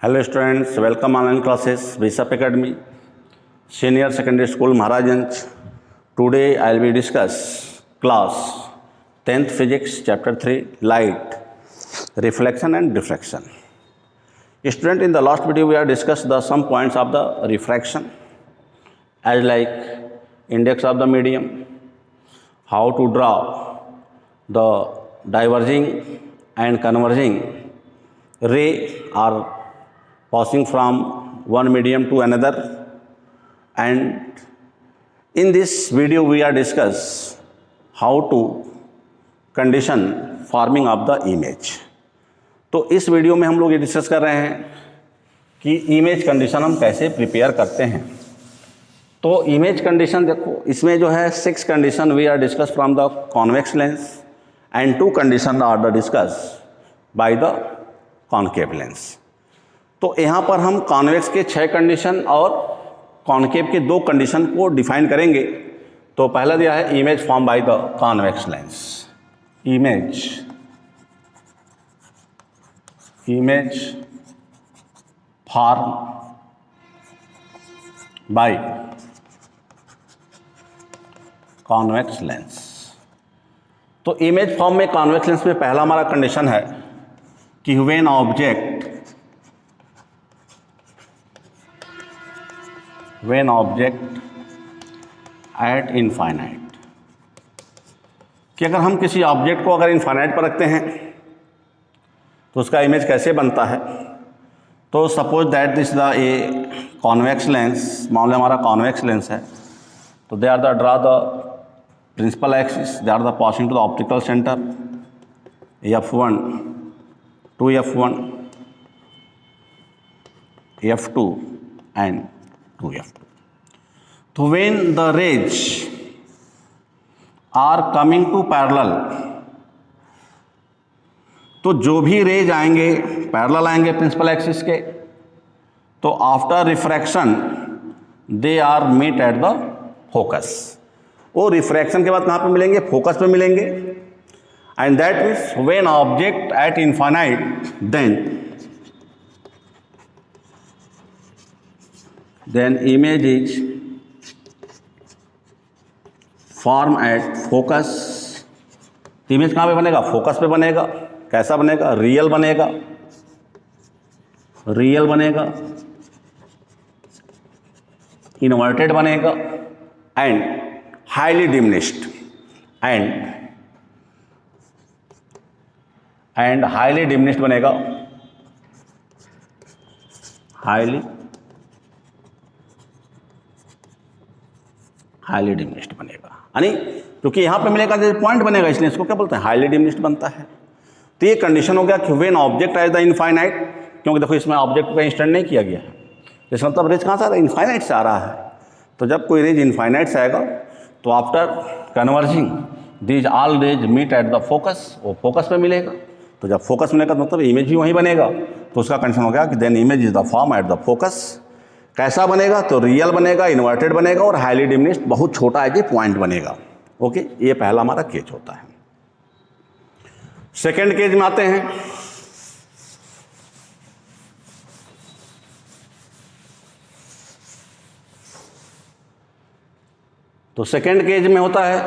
Hello students, welcome online classes, Bishop Academy, Senior Secondary School, Maharajanj. Today I will be discuss class 10th Physics, Chapter 3, Light, Reflection and Diffraction. Student, in the last video we have discussed some points of the refraction, as like index of the medium, how to draw the diverging and converging ray are passing from one medium to another, and in this video we are discuss how to condition forming of the image. तो इस video में हम लोग ये discuss कर रहे हैं कि इमेज कंडीशन हम कैसे प्रिपेयर करते हैं. तो इमेज कंडीशन देखो, इसमें जो है 6 condition we are discuss from the convex lens and 2 condition are the discuss by the concave lens. तो यहाँ पर हम कॉन्वेक्स के 6 कंडीशन और कॉनकेव के 2 कंडीशन को डिफाइन करेंगे. तो पहला दिया है image form by the convex lens. Image form by convex lens. तो इमेज फॉर्म में कॉन्वेक्स लेंस में पहला हमारा कंडीशन है कि व्हेन ऑब्जेक्ट एट इनफाइनाइट, कि अगर हम किसी ऑब्जेक्ट को अगर इनफाइनाइट पर रखते हैं तो उसका इमेज कैसे बनता है. तो suppose that this the A convex lens, मान लो हमारा कॉन्वेक्स लेंस है. तो they are the draw the principal axis, they are the passing to the optical centre F1 to F1, F2 and to F2. So when the rays are coming to parallel, तो जो भी raise आएंगे parallel आएंगे principal axis के, तो after refraction they are meet at the focus. वो refraction के बाद कहाँ पे मिलेंगे? फोकस पे मिलेंगे. And that means when object at infinite then image is form at focus. Image कहाँ पे बनेगा? फोकस पे बनेगा. कैसा बनेगा? रियल बनेगा, इन्वर्टेड बनेगा and highly diminished and highly diminished बनेगा. हाईली डिमिनिश्ड बनेगा, यानी क्योंकि यहाँ पे मिलेगा जो पॉइंट बनेगा, इसलिए इसको क्या बोलते हैं? हाईली डिमिनिश्ड बनता है. तो ये कंडीशन हो गया कि when object at the infinite, क्योंकि देखो इसमें ऑब्जेक्ट को इंस्टेंट नहीं किया गया है, इसका मतलब रेज कहाँ से आ रहा है? इनफाइनाइट से आ रहा है. तो जब कोई रेज इनफाइनाइट से आएगा तो after converging these all rays meet at the focus, वो फोकस पे मिलेगा. तो जब फोकस मिलेगा तो मतलब इमेज भी वहीं बनेगा. तो उसका कंडीशन हो गया कि then image is the form at the focus. कैसा बनेगा? तो रियल बनेगा, इन्वर्टेड बनेगा और हाईली डिमिनिश्ड, बहुत छोटा है, पॉइंट बनेगा. ओके, ये पहला हमारा केस होता है. सेकेंड केस में आते हैं. तो सेकेंड केस में होता है,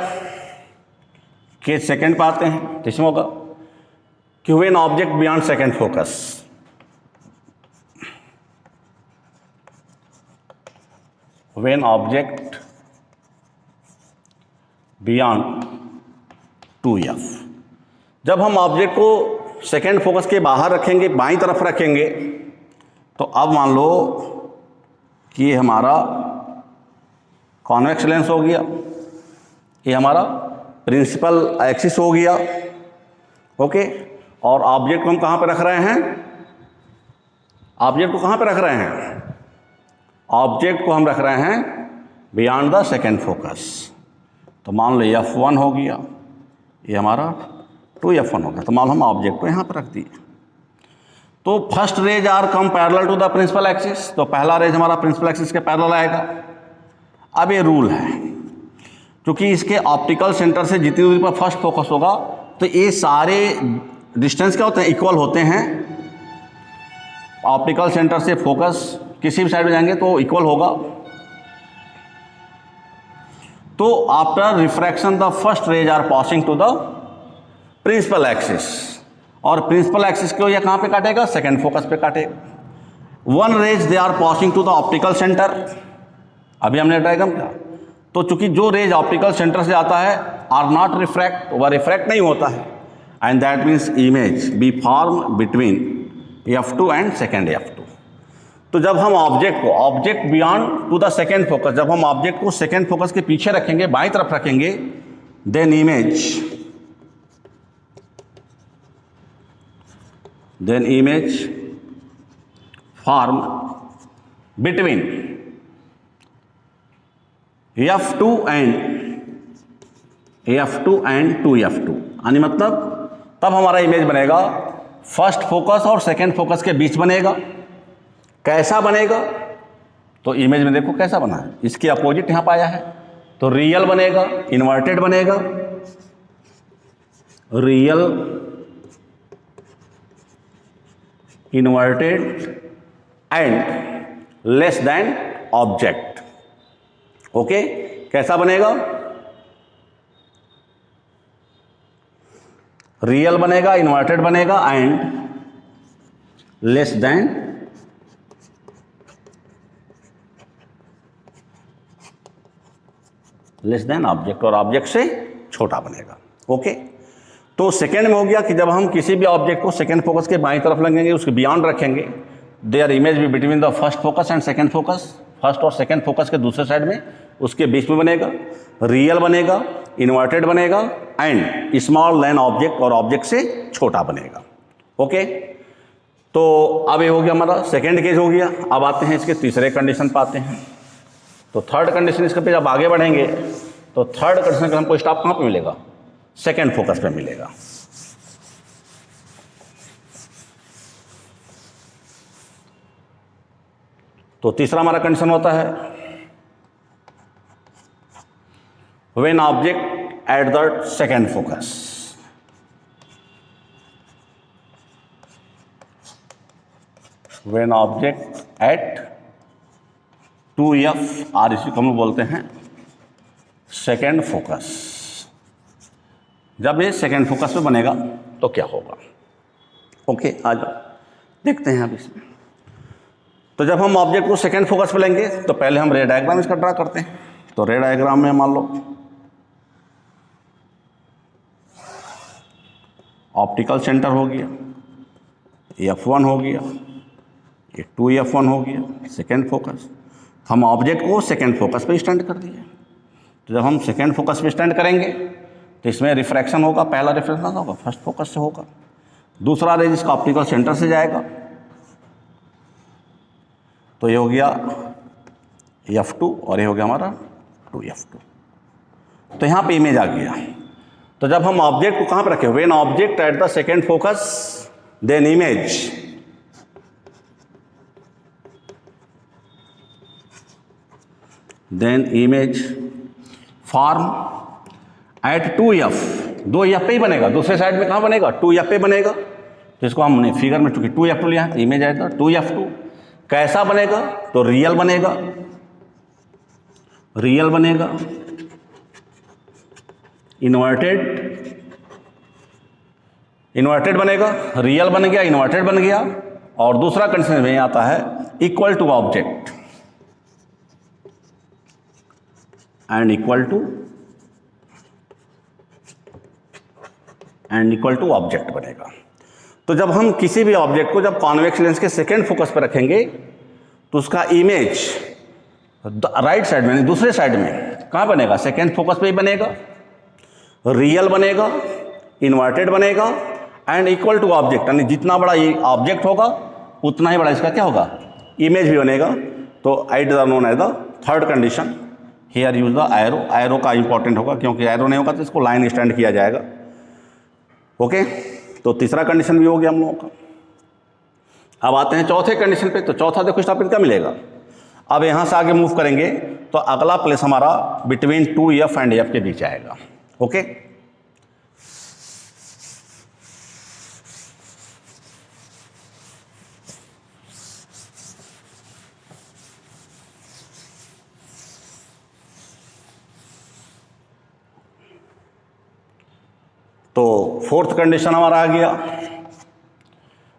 केस सेकेंड पे आते हैं. तो इसमें होगा कि when object beyond second focus, when object beyond 2F, जब हम ऑब्जेक्ट को सेकेंड फोकस के बाहर रखेंगे, बाईं तरफ रखेंगे, तो अब मान लो कि ये हमारा कॉन्वेक्स लेंस हो गया, ये हमारा प्रिंसिपल एक्सिस हो गया. ओके, और ऑब्जेक्ट को हम कहाँ पे रख रहे हैं? ऑब्जेक्ट को कहाँ पे रख रहे हैं? ऑब्जेक्ट को हम रख रहे हैं बियॉन्ड द सेकेंड फोकस. तो मान लो F1 हो गया, ये हमारा 2F1 हो गया. तो मान लो हम ऑब्जेक्ट को यहाँ पर रख दिए. तो first rays are come parallel to the principal axis, तो पहला रेज हमारा प्रिंसिपल एक्सिस के पैरेलल आएगा. अब ये रूल है, क्योंकि इसके ऑप्टिकल सेंटर से जितनी दूरी पर फर्स्ट फोकस होगा तो ये सारे डिस्टेंस क्या होते हैं? इक्वल होते हैं. ऑप्टिकल सेंटर से फोकस किसी भी साइड में जाएंगे तो इक्वल होगा। तो after refraction the first rays are passing to the principal axis, और प्रिंसिपल एक्सिस को यह कहाँ पे काटेगा? सेकेंड फोकस पे काटेगा। One rays they are passing to the optical centre, अभी हमने डायग्राम किया। तो चूंकि जो रेज ऑप्टिकल सेंटर से आता है आर नॉट रिफ्रैक्ट, वह रिफ्रैक्ट नहीं होता है, and that means image be form between F2 and second F2। तो जब हम object beyond to the second focus, जब हम ऑब्जेक्ट को सेकेंड फोकस के पीछे रखेंगे, बाईं तरफ रखेंगे, then image form between F2 and 2F2, यानी मतलब तब हमारा इमेज बनेगा फर्स्ट फोकस और सेकेंड फोकस के बीच बनेगा। कैसा बनेगा? तो इमेज में देखो कैसा बना है, इसके अपोजिट यहां पाया है, तो रियल बनेगा, इन्वर्टेड बनेगा, real inverted and less than object. Okay, कैसा बनेगा? रियल बनेगा, इन्वर्टेड बनेगा एंड लेस देन ऑब्जेक्ट, और ऑब्जेक्ट से छोटा बनेगा। ओके, तो सेकेंड में हो गया कि जब हम किसी भी ऑब्जेक्ट को सेकेंड फोकस के बाईं तरफ लगेंगे, उसके बियॉन्ड रखेंगे, देयर इमेज भी between the first focus and second focus, first और सेकेंड फोकस के दूसरे साइड में, उसके बीच में बनेगा, रियल बनेगा, इन्वर्टेड बनेगा एंड स्मॉल देन ऑब्जेक्ट, और ऑब्जेक्ट से छोटा बनेगा। ओके, तो अब ये हो गया हमारा सेकेंड केस हो गया। अब आते हैं इसके तीसरे कंडीशन पर आते हैं। तो थर्ड कंडीशन इसके पे जब आगे बढ़ेंगे तो थर्ड कंडीशन का हमको स्टॉप कहाँ पे मिलेगा? सेकेंड फोकस पे मिलेगा। तो तीसरा हमारा कंडीशन होता है when object at the second focus, when object eight 2F और इसी को हम बोलते हैं सेकेंड फोकस। जब ये सेकेंड फोकस पे बनेगा तो क्या होगा? ओके, आज देखते हैं अब इसमें। तो जब हम ऑब्जेक्ट को सेकेंड फोकस पे लेंगे तो पहले हम रे डायग्राम इसका ड्रा करते हैं। तो रे डायग्राम में मान लो ऑप्टिकल सेंटर हो गया, F1 हो गया, ये 2F1 हो गया सेकेंड फोकस। हम ऑब्जेक्ट को सेकेंड फोकस पे स्टैंड कर दिए। तो जब हम सेकेंड फोकस पे स्टैंड करेंगे तो इसमें रिफ्रैक्शन होगा, पहला रिफ्रैक्शन होगा फर्स्ट फोकस से होगा, दूसरा रेज इसका ऑप्टिकल सेंटर से जाएगा। तो ये हो गया F2 और ये हो गया हमारा 2F2। तो यहाँ पे इमेज आ गया। तो जब हम ऑब्जेक्ट को कहाँ पे रखें? When object at the second focus then image form at 2F, 2F पे ही बनेगा, दूसरे साइड में कहाँ बनेगा? 2F पे बनेगा। तो इसको हमने फिगर में चूंकि 2F2 लिया है, इमेज आएगा 2F2। कैसा बनेगा? तो रियल बनेगा, इन्वर्टेड बनेगा, रियल बन गया, इन्वर्टेड बन गया, और दूसरा कंडीशन में आता है equal to object and equal to object बनेगा। तो जब हम किसी भी ऑब्जेक्ट को जब कॉन्वेक्स लेंस के सेकेंड फोकस पर रखेंगे तो उसका इमेज राइट साइड में, दूसरे साइड में कहाँ बनेगा? सेकेंड फोकस पे ही बनेगा, रियल बनेगा, इन्वर्टेड बनेगा एंड इक्वल टू ऑब्जेक्ट, यानी जितना बड़ा ये ऑब्जेक्ट होगा उतना ही बड़ा इसका क्या होगा? इमेज भी बनेगा। तो it is known as the third condition. Here use the arrow, arrow का इंपॉर्टेंट होगा क्योंकि एरो नहीं होगा तो इसको लाइन स्टैंड किया जाएगा। ओके, तो तीसरा कंडीशन भी हो गया हम लोगों का। अब आते हैं चौथे कंडीशन पे। तो चौथा देखो स्टॉप क्या मिलेगा? अब यहाँ से आगे मूव करेंगे तो अगला प्लेस हमारा बिटवीन 2F एंड F के बीच आएगा। ओके, तो फोर्थ कंडीशन हमारा आ गया,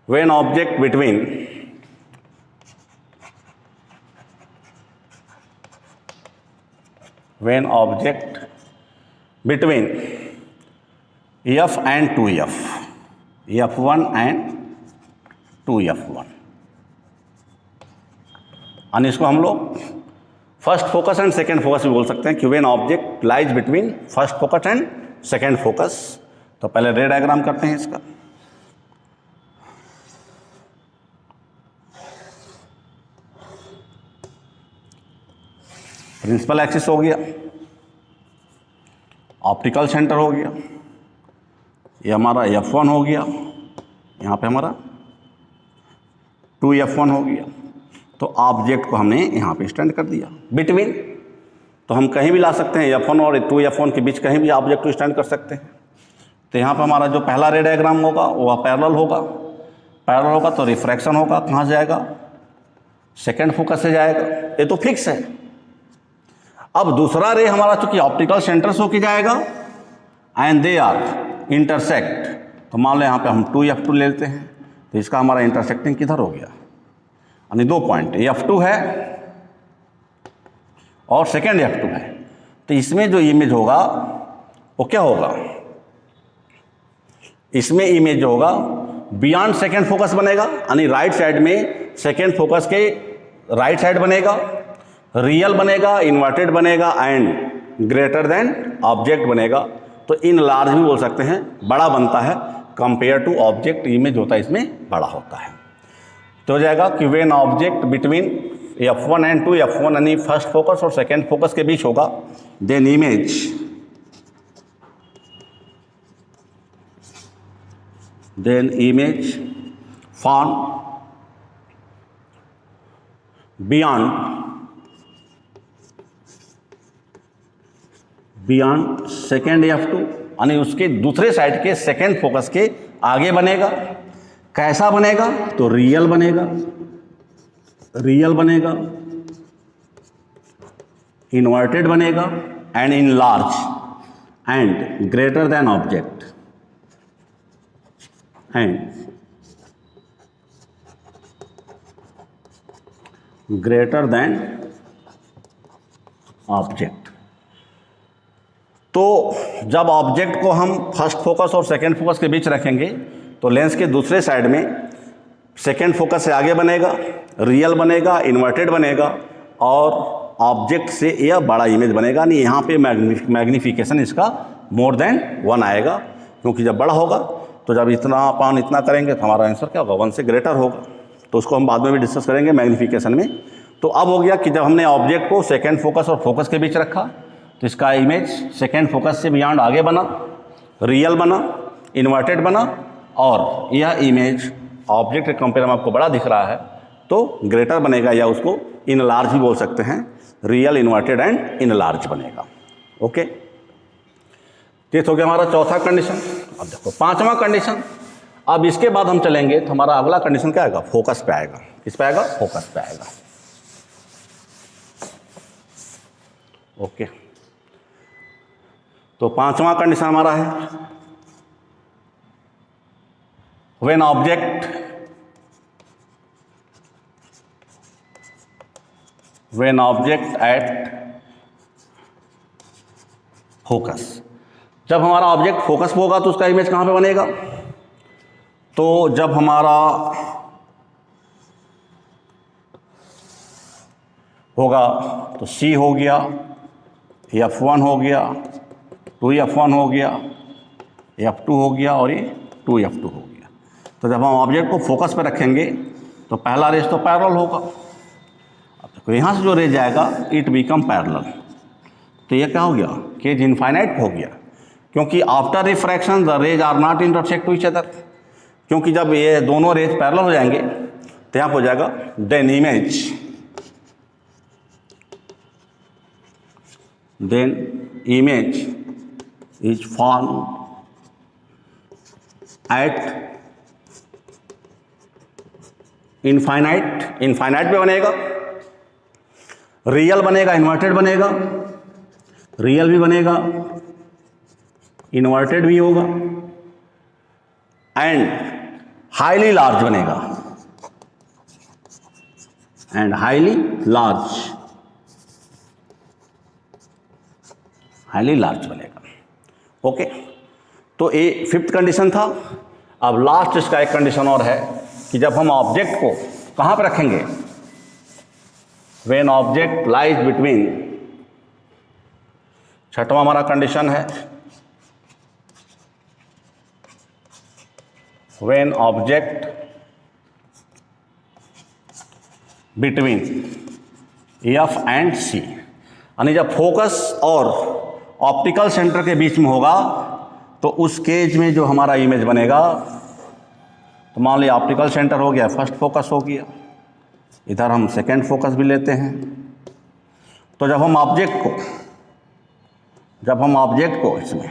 when object between f and 2f, f1 and 2f1, और इसको हम लोग first focus and second focus भी बोल सकते हैं कि when object lies between first focus and second focus. तो पहले रे डायग्राम करते हैं इसका। प्रिंसिपल एक्सिस हो गया, ऑप्टिकल सेंटर हो गया, ये हमारा F1 हो गया, यहाँ पे हमारा 2F1 हो गया। तो ऑब्जेक्ट को हमने यहाँ पे स्टैंड कर दिया बिटवीन। तो हम कहीं भी ला सकते हैं, F1 और 2F1 के बीच कहीं भी ऑब्जेक्ट को स्टैंड कर सकते हैं। तो यहाँ पे हमारा जो पहला रे डायग्राम होगा वो पैरेलल होगा, पैरेलल होगा तो रिफ्रैक्शन होगा, कहाँ से जाएगा, सेकेंड फोकस से जाएगा, ये तो फिक्स है। अब दूसरा रे हमारा चूंकि ऑप्टिकल सेंटर से होके जाएगा एंड दे आर इंटरसेक्ट, तो मान लो यहाँ पे हम 2F2 ले लेते हैं, तो इसका हमारा इंटरसेक्टिंग किधर हो गया, यानी 2 पॉइंट F2 है और सेकेंड F2 है। तो इसमें जो इमेज होगा वो क्या होगा, इसमें इमेज जो होगा बियॉन्ड सेकेंड फोकस बनेगा, यानी राइट साइड में सेकेंड फोकस के राइट साइड बनेगा, रियल बनेगा, इन्वर्टेड बनेगा एंड ग्रेटर देन ऑब्जेक्ट बनेगा। तो इन लार्ज भी बोल सकते हैं, बड़ा बनता है कंपेयर टू ऑब्जेक्ट, इमेज होता है इसमें बड़ा होता है। तो हो जाएगा कि when object between F1 and 2F1, यानी फर्स्ट फोकस और सेकेंड फोकस के बीच होगा, then image form beyond second F2, यानी उसके दूसरे साइड के सेकेंड फोकस के आगे बनेगा। कैसा बनेगा, तो रियल बनेगा, इन्वर्टेड बनेगा and in large and greater than object, and greater than object. तो जब ऑब्जेक्ट को हम फर्स्ट फोकस और सेकेंड फोकस के बीच रखेंगे तो लेंस के दूसरे साइड में सेकेंड फोकस से आगे बनेगा, रियल बनेगा, इन्वर्टेड बनेगा और ऑब्जेक्ट से यह बड़ा इमेज बनेगा। नहीं, यहाँ पे मैग्निफिकेशन इसका मोर देन 1 आएगा, क्योंकि जब बड़ा होगा तो जब इतना करेंगे तो हमारा आंसर क्या होगा, 1 से ग्रेटर होगा। तो उसको हम बाद में भी डिस्कस करेंगे मैग्निफिकेशन में। तो अब हो गया कि जब हमने ऑब्जेक्ट को सेकेंड फोकस और फोकस के बीच रखा तो इसका इमेज सेकेंड फोकस से बियॉन्ड आगे बना, रियल बना, इन्वर्टेड बना और यह इमेज ऑब्जेक्ट के कंपेयर में आपको बड़ा दिख रहा है तो ग्रेटर बनेगा, या उसको इन लार्ज भी बोल सकते हैं, real, inverted and in large बनेगा। ओके, ये तो हो गया हमारा चौथा कंडीशन। अब देखो पांचवा कंडीशन। अब इसके बाद हम चलेंगे तो हमारा अगला कंडीशन क्या आएगा, फोकस पे आएगा। किस पे आएगा, फोकस पे आएगा। ओके, तो पांचवा कंडीशन हमारा है व्हेन ऑब्जेक्ट एट फोकस। जब हमारा ऑब्जेक्ट फोकस पे होगा तो उसका इमेज कहां पे बनेगा, तो जब हमारा होगा तो C हो गया, F1 हो गया, 2F1 हो गया, F2 हो गया और ये 2F2 हो गया। तो जब हम ऑब्जेक्ट को फोकस पे रखेंगे तो पहला रेज तो पैरेलल होगा। अब देखो यहाँ से जो रेज जाएगा इट बिकम पैरेलल, तो ये क्या हो गया, केज इनफाइनाइट हो गया, क्योंकि after refraction the rays are not intersect to each other. क्योंकि जब ये दोनों रेज पैरेलल हो जाएंगे तो यहाँ हो जाएगा then image is form at infinite. Infinite पे बनेगा, रियल बनेगा, इन्वर्टेड बनेगा, रियल भी बनेगा, इन्वर्टेड भी होगा एंड हाईली लार्ज बनेगा, and highly large, highly large बनेगा। ओके, तो ये फिफ्थ कंडीशन था। अब लास्ट इसका एक कंडीशन और है कि जब हम ऑब्जेक्ट को कहाँ पर रखेंगे, व्हेन ऑब्जेक्ट लाइज बिटवीन, छठवां हमारा कंडीशन है when object between F and C, यानी जब फोकस और ऑप्टिकल सेंटर के बीच में होगा तो उस केज में जो हमारा इमेज बनेगा, तो मान लिया ऑप्टिकल सेंटर हो गया, फर्स्ट फोकस हो गया, इधर हम सेकंड फोकस भी लेते हैं। तो जब हम ऑब्जेक्ट को इसमें,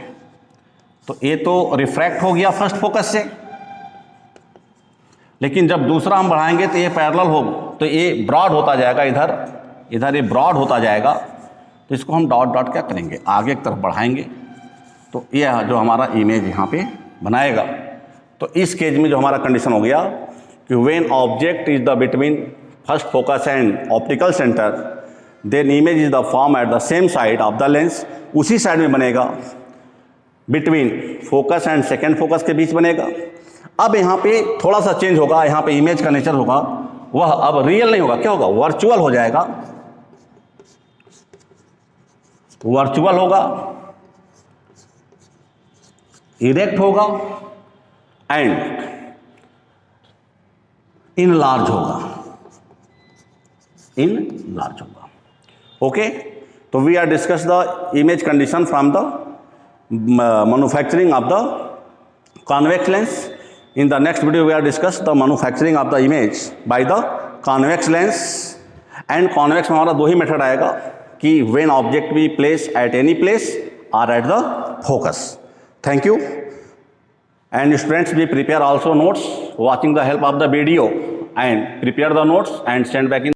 तो ये तो रिफ्रैक्ट हो गया फर्स्ट फोकस से, लेकिन जब दूसरा हम बढ़ाएंगे तो ये पैरेलल हो, तो ये ब्रॉड होता जाएगा, इधर ये ब्रॉड होता जाएगा। तो इसको हम डॉट डॉट क्या करेंगे, आगे की तरफ बढ़ाएंगे, तो ये जो हमारा इमेज यहाँ पे बनाएगा। तो इस केज में जो हमारा कंडीशन हो गया कि when object is the between first focus and optical centre, then image is the form at the same side of the lens, उसी साइड में बनेगा, between focus and second focus के बीच बनेगा। अब यहाँ पे थोड़ा सा चेंज होगा, यहाँ पे इमेज का नेचर होगा, वह अब रियल नहीं होगा, क्या होगा, वर्चुअल हो जाएगा, वर्चुअल होगा, इरेक्ट होगा एंड इन लार्ज होगा, ओके। तो we are discuss the image condition from the manufacturing of the convex lens. In the next video we are discuss the manufacturing of the image by the convex lens, and convex में हमारा दो ही method आएगा कि when object be placed at any place or at the focus. Thank you, and students be prepare also notes watching the help of the video and prepare the notes and send back in